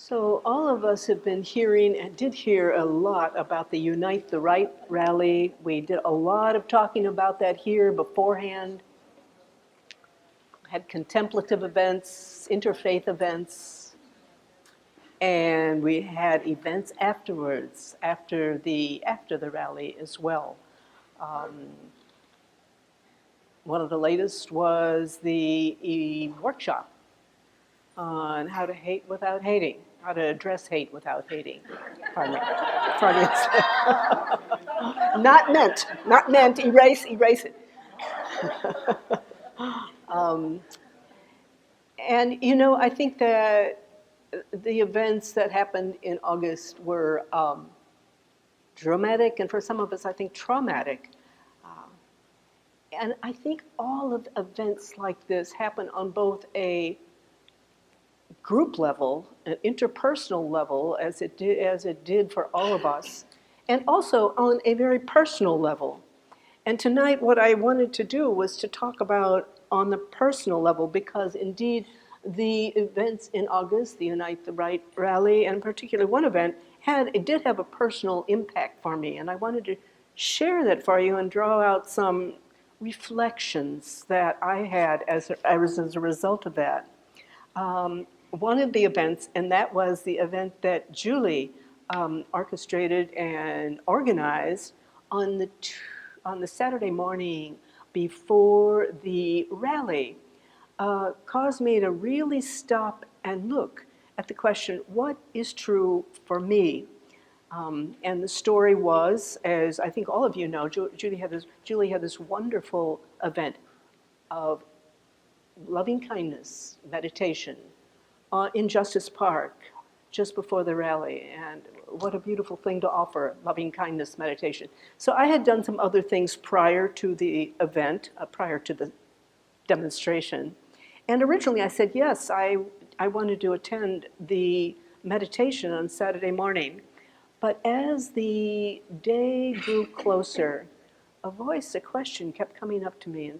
So all of us have been hearing and did hear a lot about the Unite the Right rally. We did a lot of talking about that here beforehand. Had contemplative events, interfaith events, and we had events afterwards, after the rally as well. One of the latest was the workshop on how to hate without hating, how to address hate without hating. Pardon me. Not meant, erase it. And you know, I think that the events that happened in August were dramatic, and for some of us, I think traumatic. And I think all of events like this happen on both a group level, an interpersonal level, as it did for all of us, and also on a very personal level. And tonight, what I wanted to do was to talk about on the personal level, because indeed, the events in August, the Unite the Right rally, and particularly one event, did have a personal impact for me. And I wanted to share that for you and draw out some reflections that I had as a result of that. One of the events, and that was the event that Julie orchestrated and organized on the Saturday morning before the rally, caused me to really stop and look at the question, what is true for me? And the story was, as I think all of you know, Julie had this wonderful event of loving kindness meditation in Justice Park just before the rally. And what a beautiful thing to offer, loving kindness meditation. So I had done some other things prior to the event, prior to the demonstration. And originally I said, yes, I wanted to attend the meditation on Saturday morning. But as the day grew closer, a question kept coming up to me. And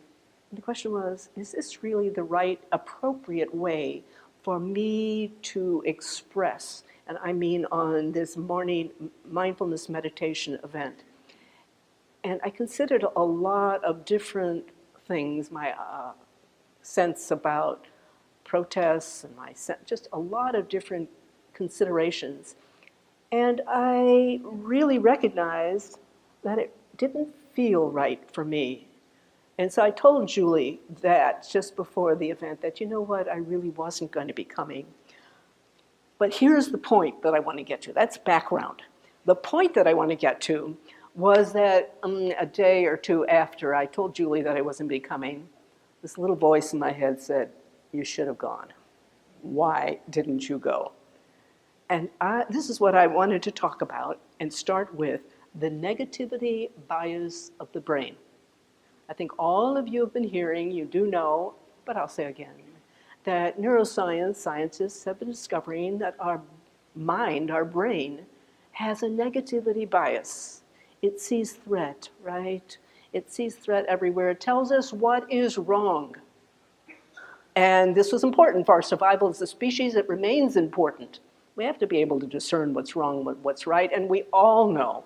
the question was, is this really the right, appropriate way for me to express? And I mean on this morning mindfulness meditation event. And I considered a lot of different things, my sense about protests and just a lot of different considerations. And I really recognized that it didn't feel right for me. And so I told Julie that just before the event, that you know what, I really wasn't going to be coming. But here's the point that I want to get to. That's background. The point that I want to get to was that a day or two after I told Julie that I wasn't be coming, this little voice in my head said, you should have gone. Why didn't you go? And this is what I wanted to talk about and start with the negativity bias of the brain. I think all of you have been hearing, you do know, but I'll say again, that scientists have been discovering that our mind, our brain, has a negativity bias. It sees threat, right? It sees threat everywhere. It tells us what is wrong. And this was important for our survival as a species. It remains important. We have to be able to discern what's wrong, what's right, and we all know,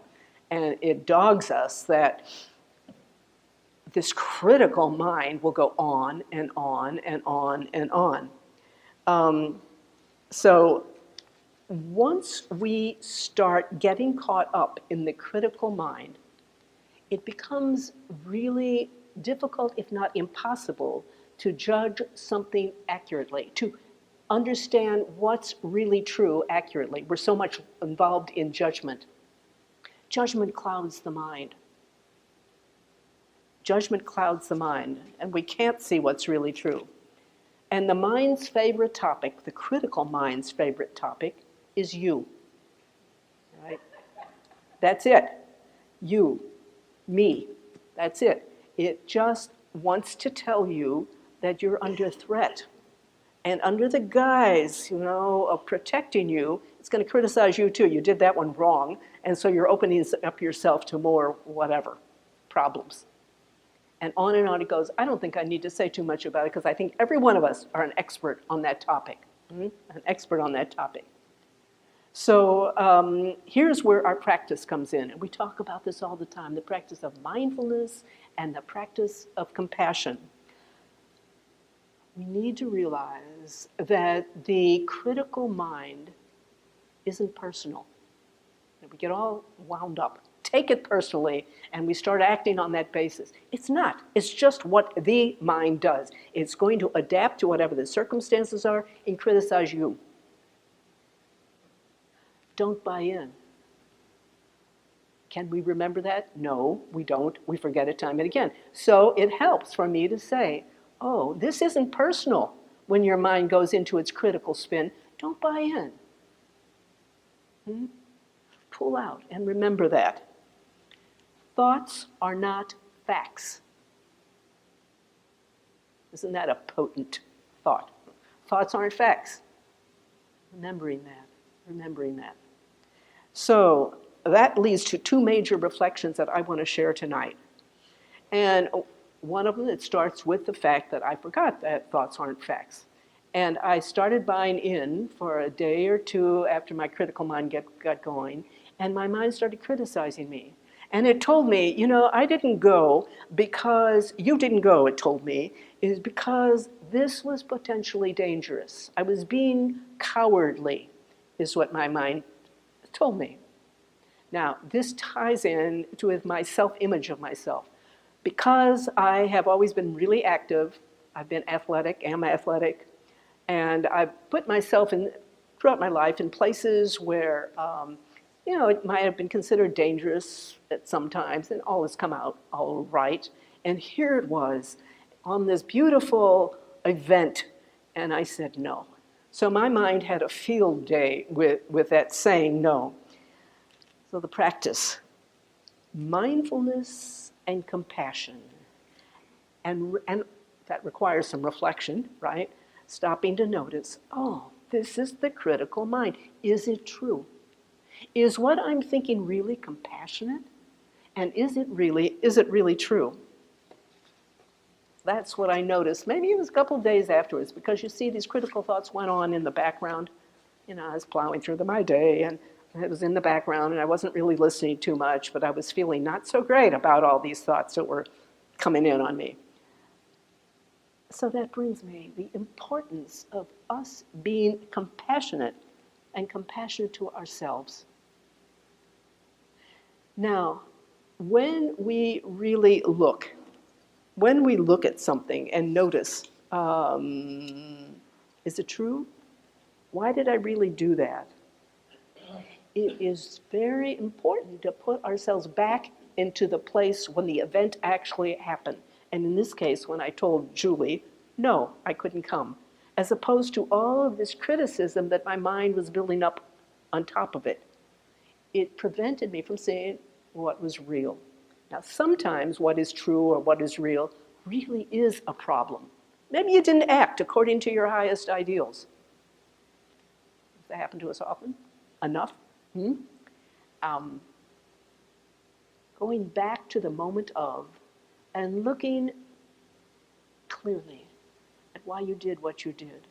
and it dogs us, that this critical mind will go on and on and on and on. So once we start getting caught up in the critical mind, it becomes really difficult, if not impossible, to judge something accurately, to understand what's really true accurately. We're so much involved in judgment. Judgment clouds the mind. Judgment clouds the mind, and we can't see what's really true. And the mind's favorite topic, the critical mind's favorite topic, is you. Right? That's it. You, me, that's it. It just wants to tell you that you're under threat. And under the guise, of protecting you, it's going to criticize you too. You did that one wrong, and so you're opening up yourself to more whatever problems. And on it goes. I don't think I need to say too much about it, because I think every one of us are an expert on that topic. An expert on that topic. So here's where our practice comes in. And we talk about this all the time, the practice of mindfulness and the practice of compassion. We need to realize that the critical mind isn't personal. And we get all wound up, take it personally, and we start acting on that basis. It's not. It's just what the mind does. It's going to adapt to whatever the circumstances are and criticize you. Don't buy in. Can we remember that? No, we don't. We forget it time and again. So it helps for me to say, oh, this isn't personal. When your mind goes into its critical spin, don't buy in. Pull out and remember that. Thoughts are not facts. Isn't that a potent thought? Thoughts aren't facts. Remembering that. So that leads to two major reflections that I want to share tonight. And one of them, it starts with the fact that I forgot that thoughts aren't facts. And I started buying in for a day or two after my critical mind got going, and my mind started criticizing me. And it told me, I didn't go because you didn't go, it told me, is because this was potentially dangerous. I was being cowardly, is what my mind told me. Now, this ties in with my self-image of myself. Because I have always been really active, I've been athletic, am athletic, and I've put myself throughout my life in places where, it might have been considered dangerous at some times, and all has come out all right. And here it was on this beautiful event, and I said no. So my mind had a field day with that saying no. So the practice, mindfulness and compassion. And that requires some reflection, right? Stopping to notice, oh, this is the critical mind. Is it true? Is what I'm thinking really compassionate? And is it really true? That's what I noticed. Maybe it was a couple of days afterwards, because you see these critical thoughts went on in the background. I was plowing through my day, and it was in the background, and I wasn't really listening too much, but I was feeling not so great about all these thoughts that were coming in on me. So that brings me the importance of us being compassionate and compassionate to ourselves. Now, when we really look at something and notice, is it true? Why did I really do that? It is very important to put ourselves back into the place when the event actually happened. And in this case, when I told Julie, no, I couldn't come, as opposed to all of this criticism that my mind was building up on top of it. It prevented me from seeing what was real. Now, sometimes what is true or what is real really is a problem. Maybe you didn't act according to your highest ideals. Does that happen to us often? Enough? Going back to the moment of and looking clearly at why you did what you did.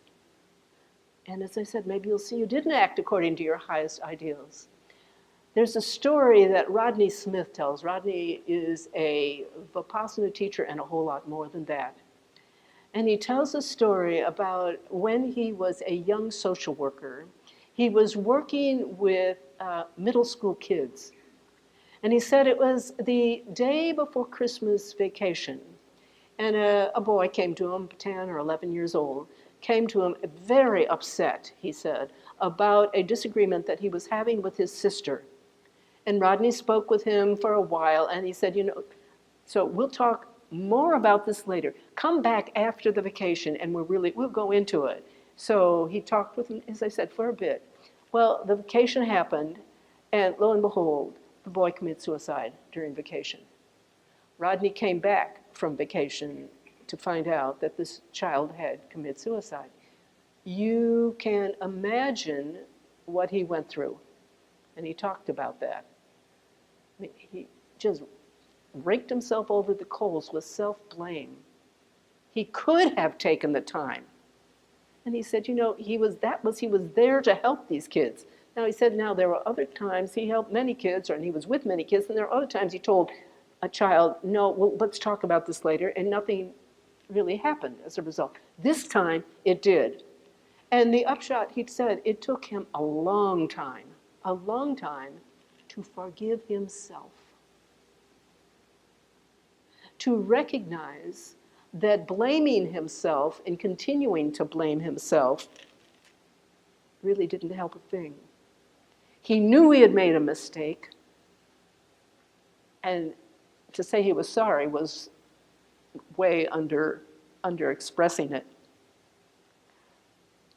And as I said, maybe you'll see you didn't act according to your highest ideals. There's a story that Rodney Smith tells. Rodney is a Vipassana teacher and a whole lot more than that. And he tells a story about when he was a young social worker. He was working with middle school kids. And he said it was the day before Christmas vacation. And a boy came to him, 10 or 11 years old, came to him very upset, he said, about a disagreement that he was having with his sister. And Rodney spoke with him for a while, and he said, so we'll talk more about this later. Come back after the vacation, and we'll go into it. So he talked with him, as I said, for a bit. Well, the vacation happened, and lo and behold, the boy committed suicide during vacation. Rodney came back from vacation to find out that this child had committed suicide. You can imagine what he went through, and he talked about that. I mean, he just raked himself over the coals with self-blame. He could have taken the time. And he said, he was there to help these kids, Now, he said now there were other times he helped many kids, and he was with many kids, and there are other times he told a child, no, well, let's talk about this later, and nothing really happened as a result. This time, it did. And the upshot, he said, it took him a long time to forgive himself, to recognize that blaming himself and continuing to blame himself really didn't help a thing. He knew he had made a mistake, and to say he was sorry was way under expressing it.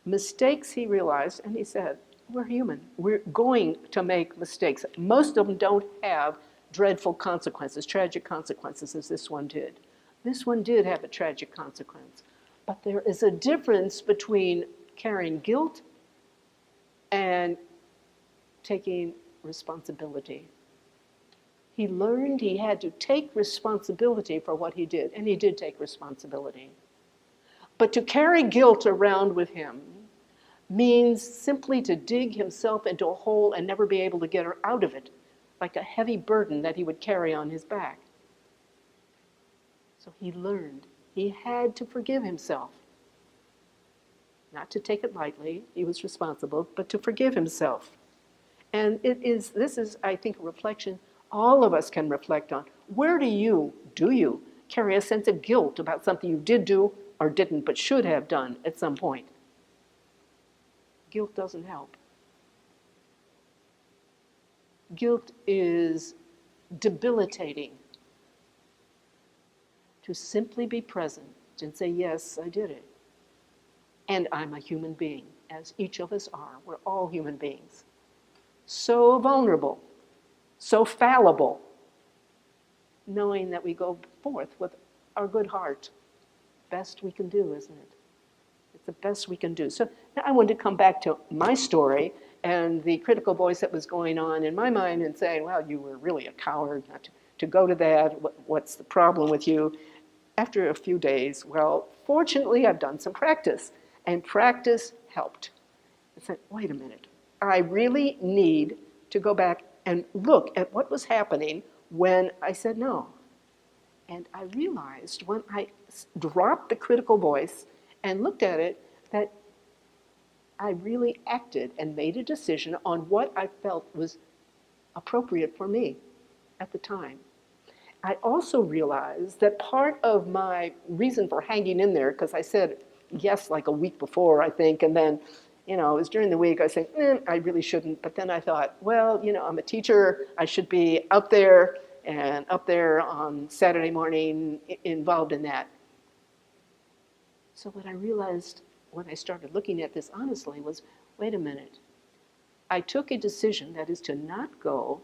Mistakes, he realized, and he said, we're human. We're going to make mistakes. Most of them don't have dreadful consequences, tragic consequences, as this one did. This one did have a tragic consequence. But there is a difference between carrying guilt and taking responsibility. He learned he had to take responsibility for what he did, and he did take responsibility. But to carry guilt around with him means simply to dig himself into a hole and never be able to get out of it, like a heavy burden that he would carry on his back. So he learned he had to forgive himself. Not to take it lightly, he was responsible, but to forgive himself. And this is, I think, a reflection all of us can reflect on. Where do you carry a sense of guilt about something you did do or didn't, but should have done at some point? Guilt doesn't help. Guilt is debilitating. To simply be present and say, yes, I did it. And I'm a human being, as each of us are. We're all human beings. So vulnerable, so fallible, knowing that we go forth with our good heart. Best we can do, isn't it? It's the best we can do. So now I wanted to come back to my story and the critical voice that was going on in my mind and saying, well, you were really a coward not to go to that. What's the problem with you? After a few days, well, fortunately, I've done some practice, and practice helped. I said, wait a minute. I really need to go back and look at what was happening when I said no. And I realized when I dropped the critical voice and looked at it, that I really acted and made a decision on what I felt was appropriate for me at the time. I also realized that part of my reason for hanging in there, because I said yes like a week before, I think, and then, it was during the week I said, I really shouldn't, but then I thought, well, I'm a teacher, I should be out there on Saturday morning involved in that. So what I realized when I started looking at this honestly was, wait a minute, I took a decision, that is to not go,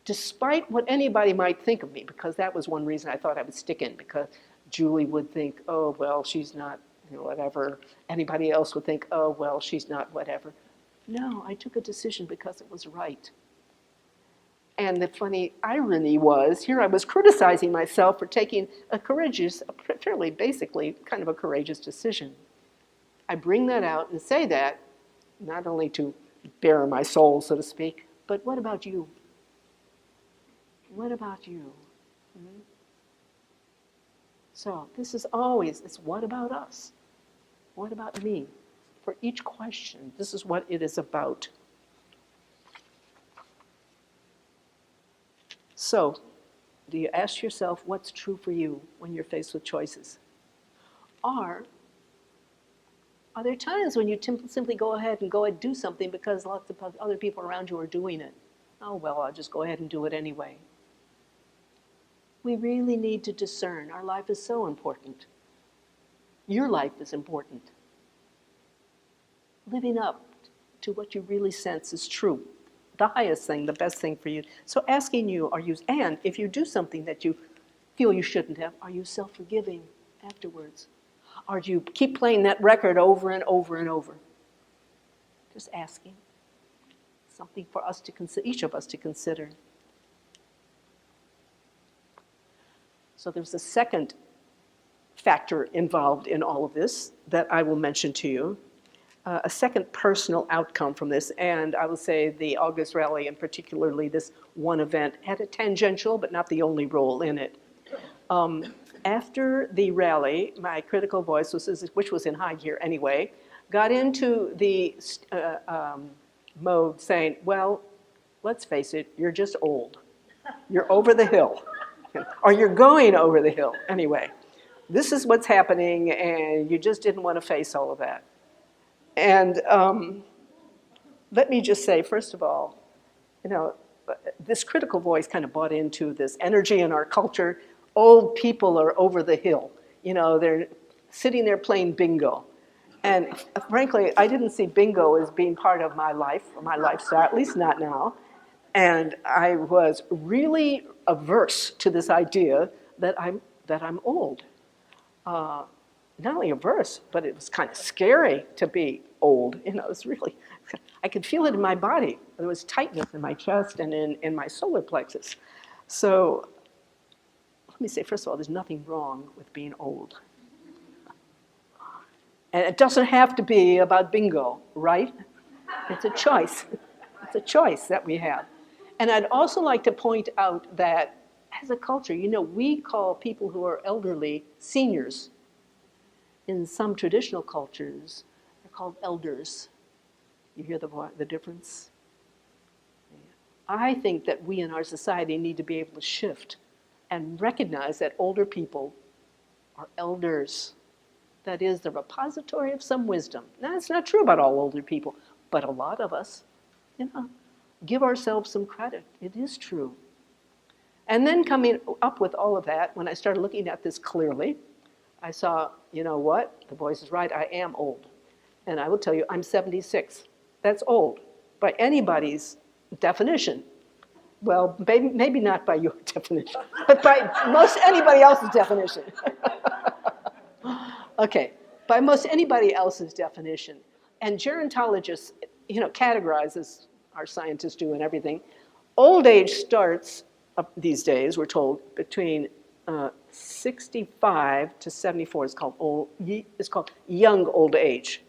despite what anybody might think of me, because that was one reason I thought I would stick in, because Julie would think, oh, well, she's not, whatever. Anybody else would think, oh, well, she's not whatever. No, I took a decision because it was right. And the funny irony was, here I was criticizing myself for taking a fairly basically kind of a courageous decision. I bring that out and say that, not only to bare my soul, so to speak, but what about you? What about you? Mm-hmm. So this is always, it's what about us? What about me? For each question, this is what it is about. So, do you ask yourself what's true for you when you're faced with choices? Or are there times when you simply go ahead and do something because lots of other people around you are doing it? Oh, well, I'll just go ahead and do it anyway. We really need to discern. Our life is so important. Your life is important. Living up to what you really sense is true. The highest thing, the best thing for you. So asking you, and if you do something that you feel you shouldn't have, are you self-forgiving afterwards? Or do you keep playing that record over and over and over? Just asking. Something for us to consider, each of us to consider. So there's a second factor involved in all of this that I will mention to you. a second personal outcome from this, and I will say the August rally, and particularly this one event, had a tangential but not the only role in it. After the rally, my critical voice, which was in high gear anyway, got into the mode saying, well, let's face it, you're just old. You're over the hill, or you're going over the hill. Anyway, this is what's happening, and you just didn't want to face all of that. And let me just say, first of all, this critical voice kind of bought into this energy in our culture. Old people are over the hill. They're sitting there playing bingo. And frankly, I didn't see bingo as being part of my life, or my lifestyle, at least not now. And I was really averse to this idea that I'm old. Not only averse, but it was kind of scary to be old. It was really, I could feel it in my body. There was tightness in my chest and in my solar plexus. So let me say, first of all, there's nothing wrong with being old. And it doesn't have to be about bingo, right? It's a choice. It's a choice that we have. And I'd also like to point out that as a culture, we call people who are elderly seniors. In some traditional cultures, they're called elders. You hear the difference? I think that we in our society need to be able to shift and recognize that older people are elders. That is the repository of some wisdom. Now, it's not true about all older people, but a lot of us, give ourselves some credit. It is true. And then coming up with all of that, when I started looking at this clearly, I saw, what? The voice is right, I am old. And I will tell you, I'm 76. That's old by anybody's definition. Well, maybe not by your definition, but by most anybody else's definition. Okay, by most anybody else's definition. And gerontologists, categorize, as our scientists do and everything. Old age starts these days, we're told, between 65 to 74 is called young old age.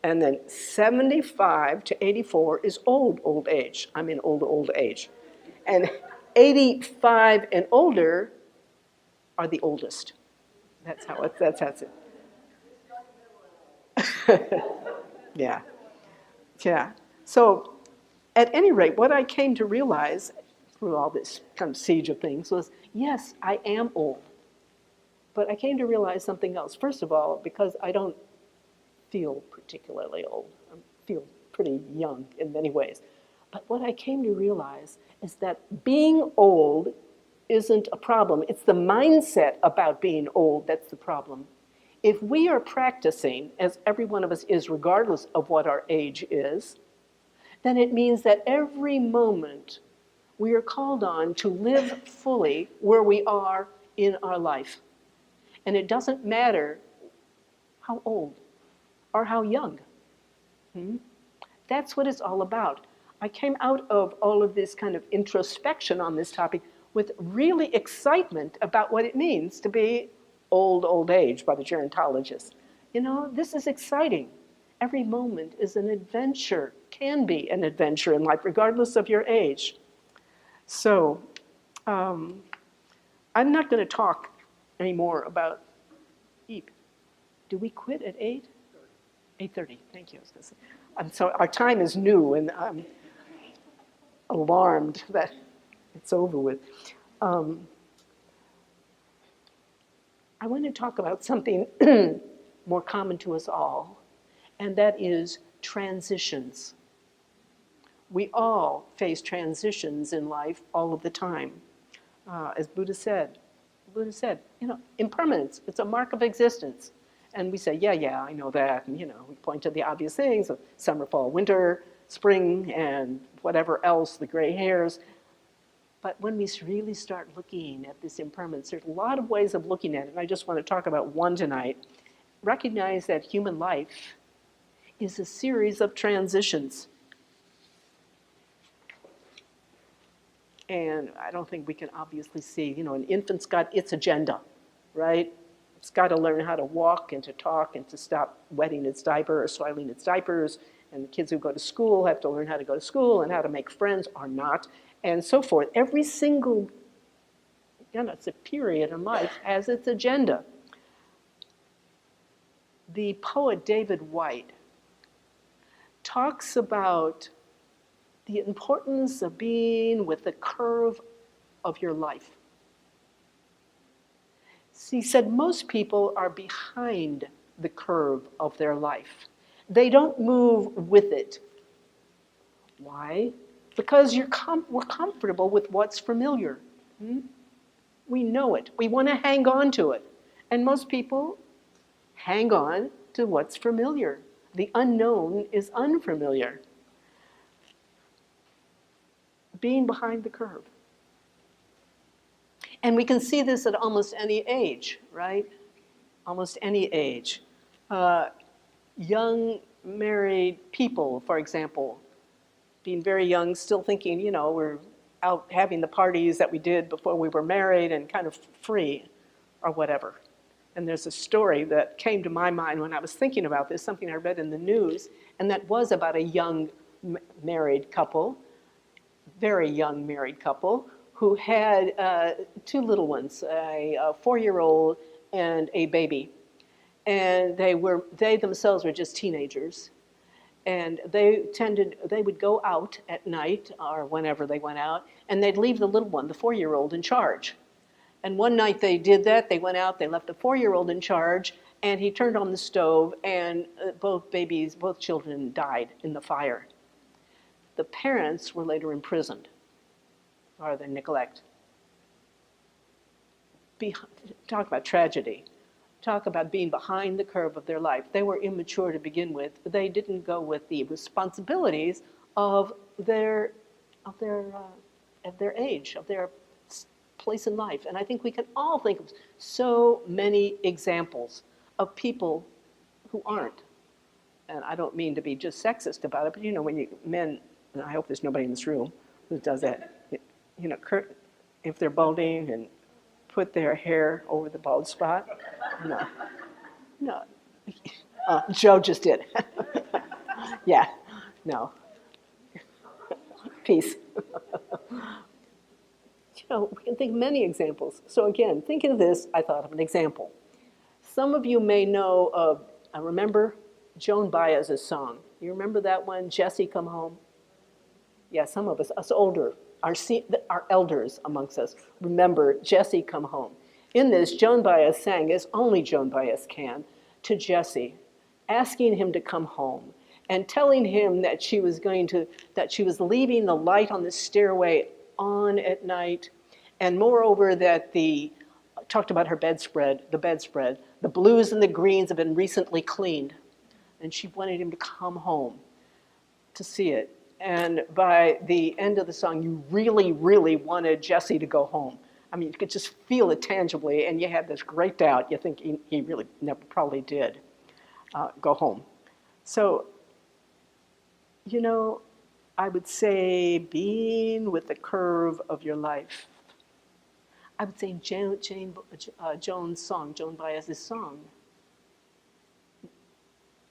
And then 75 to 84 is old age. I mean old age. And 85 and older are the oldest. That's how it. Yeah. So at any rate, what I came to realize through all this kind of siege of things was, yes, I am old. But I came to realize something else. First of all, because I don't feel particularly old. I feel pretty young in many ways. But what I came to realize is that being old isn't a problem. It's the mindset about being old that's the problem. If we are practicing, as every one of us is, regardless of what our age is, then it means that every moment we are called on to live fully where we are in our life. And it doesn't matter how old or how young. That's what it's all about. I came out of all of this kind of introspection on this topic with really excitement about what it means to be old age by the gerontologist. This is exciting. Every moment is an adventure, can be an adventure in life, regardless of your age. So I'm not going to talk anymore about EAP. Do we quit at 8? 8:30, thank you. I was going to say. So our time is new, and I'm alarmed that it's over with. I want to talk about something more common to us all, and that is transitions. We all face transitions in life all of the time. As Buddha said, impermanence, it's a mark of existence. And we say, yeah, I know that. And, we point to the obvious things of summer, fall, winter, spring, and whatever else, the gray hairs. But when we really start looking at this impermanence, there's a lot of ways of looking at it. And I just want to talk about one tonight. Recognize that human life is a series of transitions. And I don't think we can obviously see, an infant's got its agenda, right? It's got to learn how to walk and to talk and to stop wetting its diaper or soiling its diapers. And the kids who go to school have to learn how to go to school and how to make friends or not, and so forth. Every single, it's a period in life has its agenda. The poet David White talks about the importance of being with the curve of your life. He said most people are behind the curve of their life. They don't move with it. Why? Because we're comfortable with what's familiar. We know it. We want to hang on to it. And most people hang on to what's familiar. The unknown is unfamiliar. Being behind the curve. And we can see this at almost any age, right? Almost any age. Young married people, for example, being very young, still thinking, we're out having the parties that we did before we were married and kind of free or whatever. And there's a story that came to my mind when I was thinking about this, something I read in the news, and that was about a young married couple, very young married couple, who had two little ones, a 4-year-old and a baby. And they themselves were just teenagers. And they would go out at night or whenever they went out, and they'd leave the little one, the 4-year-old, in charge. And one night they did that. They went out, they left the 4-year-old in charge, and he turned on the stove, and both children died in the fire. The parents were later imprisoned for their neglect. Talk about tragedy. Talk about being behind the curve of their life. They were immature to begin with. They didn't go with the responsibilities of their age, of their place in life. And I think we can all think of so many examples of people who aren't. And I don't mean to be just sexist about it, but when men, and I hope there's nobody in this room who does that, if they're balding and put their hair over the bald spot. No. Joe just did. Yeah, no. Peace. We can think of many examples. So again, thinking of this, I thought of an example. Some of you may know of, I remember Joan Baez's song. You remember that one, Jesse Come Home? Yeah, some of us older, our elders amongst us, remember Jesse Come Home. In this, Joan Baez sang, as only Joan Baez can, to Jesse, asking him to come home and telling him that she was leaving the light on the stairway on at night, and moreover that talked about her bedspread, the blues and the greens have been recently cleaned, and she wanted him to come home to see it. And by the end of the song, you really, really wanted Jesse to go home. I mean, you could just feel it tangibly, and you had this great doubt. You think he really never probably did go home. So, I would say being with the curve of your life. I would say Joan's song, Joan Baez's song.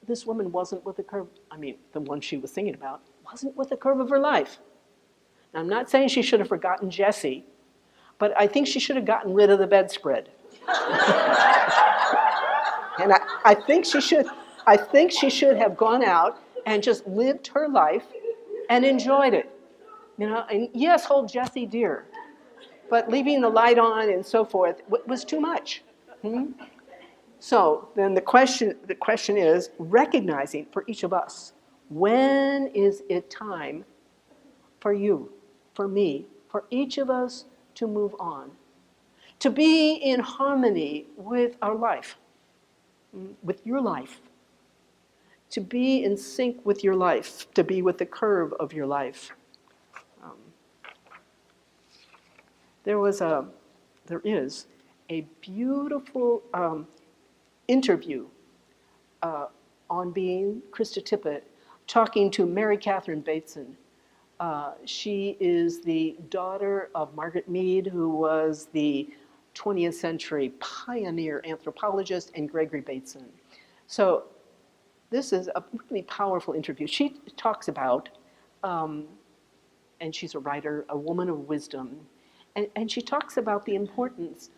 This woman wasn't with the curve, the one she was singing about, wasn't with the curve of her life. Now, I'm not saying she should have forgotten Jesse, but I think she should have gotten rid of the bedspread. And I think she should have gone out and just lived her life and enjoyed it. And yes, hold Jesse dear, but leaving the light on and so forth was too much. So then the question is recognizing for each of us, when is it time for you, for me, for each of us to move on, to be in harmony with our life, with your life, to be in sync with your life, to be with the curve of your life. There is a beautiful interview on being, Krista Tippett, talking to Mary Catherine Bateson. She is the daughter of Margaret Mead, who was the 20th century pioneer anthropologist, and Gregory Bateson. So this is a really powerful interview. She talks about, and she's a writer, a woman of wisdom, and she talks about the importance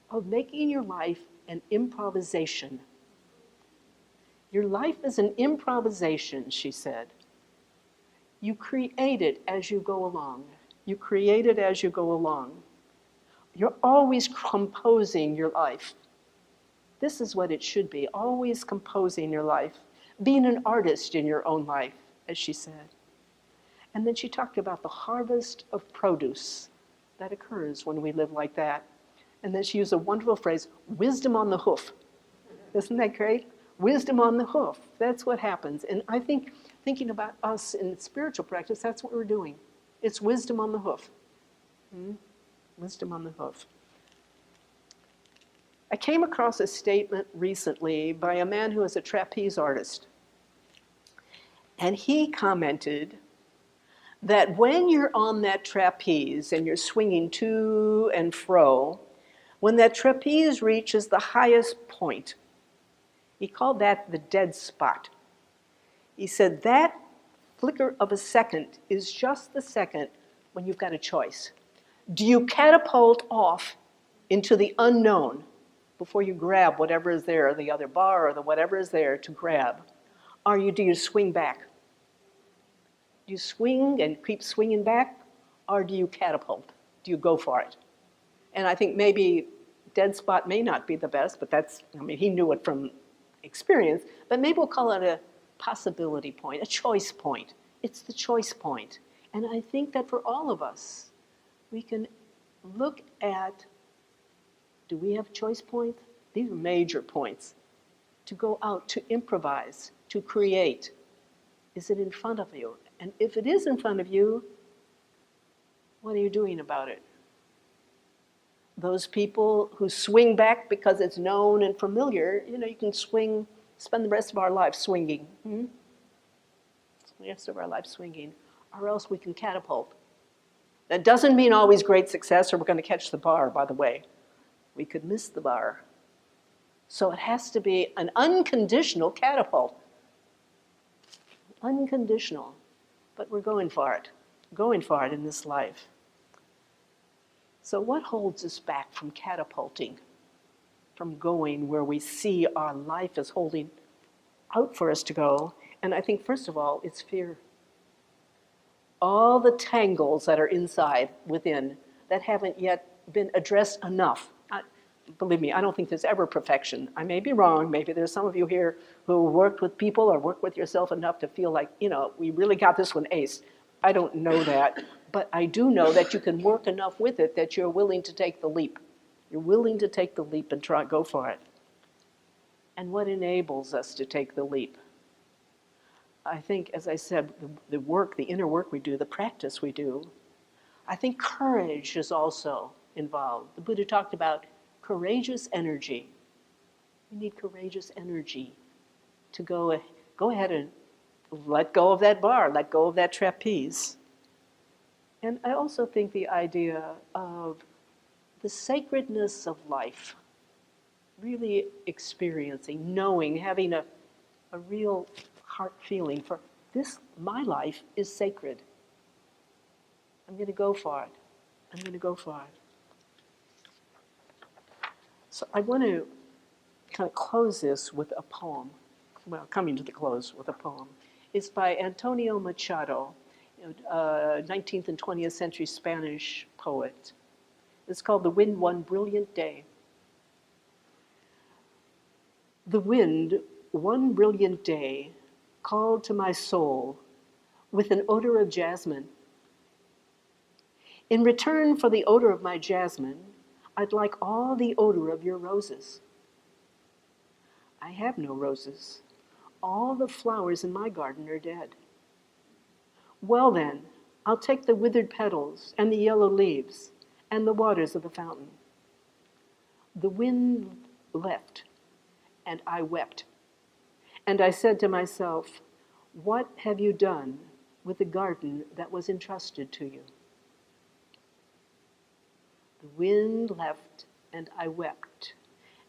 of making your life an improvisation. Your life is an improvisation, she said. You create it as you go along. You create it as you go along. You're always composing your life. This is what it should be, always composing your life, being an artist in your own life, as she said. And then she talked about the harvest of produce that occurs when we live like that. And then she used a wonderful phrase, wisdom on the hoof. Isn't that great? Wisdom on the hoof. That's what happens. And I think thinking about us in spiritual practice, that's what we're doing. It's wisdom on the hoof. Wisdom on the hoof. I came across a statement recently by a man who is a trapeze artist. And he commented that when you're on that trapeze and you're swinging to and fro, when that trapeze reaches the highest point, he called that the dead spot. He said that flicker of a second is just the second when you've got a choice. Do you catapult off into the unknown before you grab whatever is there, the other bar or the whatever is there to grab? Or do you swing back? Do you swing and keep swinging back? Or do you catapult? Do you go for it? And I think maybe dead spot may not be the best, but that's, I mean, he knew it from experience, but maybe we'll call it a possibility point, a choice point. It's the choice point. And I think that for all of us, we can look at, do we have choice points? These are major points. To go out, to improvise, to create. Is it in front of you? And if it is in front of you, what are you doing about it? Those people who swing back because it's known and familiar, you know, you can swing, spend the rest of our lives swinging. The rest of our life swinging. Or else we can catapult. That doesn't mean always great success or we're going to catch the bar, by the way. We could miss the bar. So it has to be an unconditional catapult. Unconditional. But we're going for it. Going for it in this life. So what holds us back from catapulting, from going where we see our life is holding out for us to go? And I think, first of all, it's fear. All the tangles that are inside, within, that haven't yet been addressed enough. Believe me, I don't think there's ever perfection. I may be wrong. Maybe there's some of you here who worked with people or worked with yourself enough to feel like, you know, we really got this one aced. I don't know that. But I do know that you can work enough with it that you're willing to take the leap. You're willing to take the leap and go for it. And what enables us to take the leap? I think, as I said, the work, the inner work we do, the practice we do, I think courage is also involved. The Buddha talked about courageous energy. You need courageous energy to go ahead and let go of that bar, let go of that trapeze. And I also think the idea of the sacredness of life, really experiencing, knowing, having a real heart feeling for this, my life is sacred. I'm going to go for it. I'm going to go for it. So I want to kind of close this with a poem. Well, coming to the close with a poem. It's by Antonio Machado, 19th and 20th century Spanish poet. It's called The Wind One Brilliant Day. The wind, one brilliant day, called to my soul with an odor of jasmine. In return for the odor of my jasmine, I'd like all the odor of your roses. I have no roses. All the flowers in my garden are dead. Well then, I'll take the withered petals and the yellow leaves and the waters of the fountain. The wind left, and I wept. And I said to myself, what have you done with the garden that was entrusted to you? The wind left, and I wept.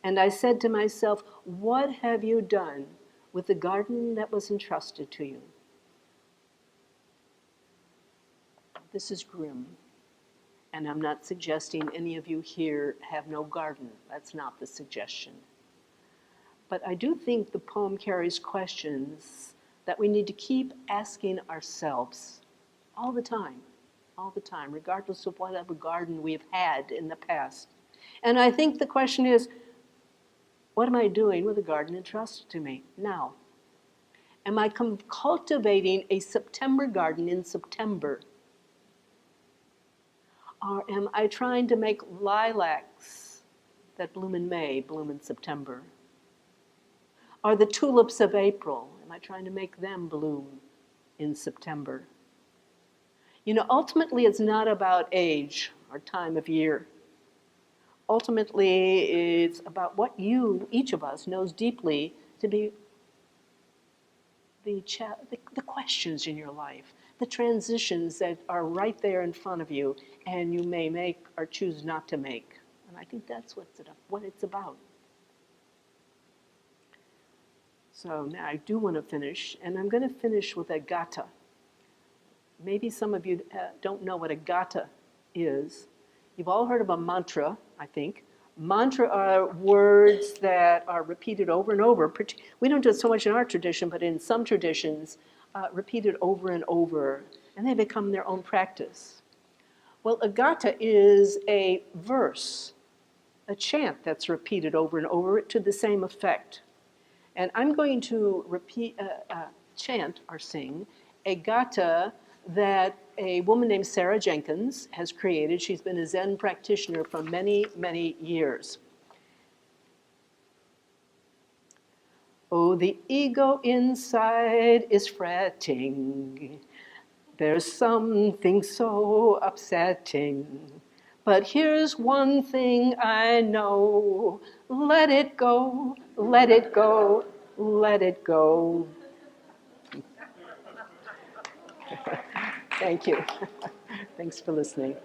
And I said to myself, what have you done with the garden that was entrusted to you? This is grim. And I'm not suggesting any of you here have no garden. That's not the suggestion. But I do think the poem carries questions that we need to keep asking ourselves all the time, regardless of whatever garden we've had in the past. And I think the question is, what am I doing with the garden entrusted to me now? Am I cultivating a September garden in September? Or am I trying to make lilacs that bloom in May bloom in September? Are the tulips of April, am I trying to make them bloom in September? You know, ultimately it's not about age or time of year. Ultimately it's about what you, each of us, knows deeply to be the questions in your life, the transitions that are right there in front of you and you may make or choose not to make. And I think that's what it's about. So now I do want to finish, and I'm going to finish with a gata. Maybe some of you don't know what a gata is. You've all heard of a mantra, I think. Mantra are words that are repeated over and over. We don't do it so much in our tradition, but in some traditions, repeated over and over, and they become their own practice. Well, a gata is a verse, a chant that's repeated over and over to the same effect. And I'm going to chant or sing a gata that a woman named Sarah Jenkins has created. She's been a Zen practitioner for many, many years. Oh, the ego inside is fretting. There's something so upsetting. But here's one thing I know. Let it go, let it go, let it go. Thank you. Thanks for listening.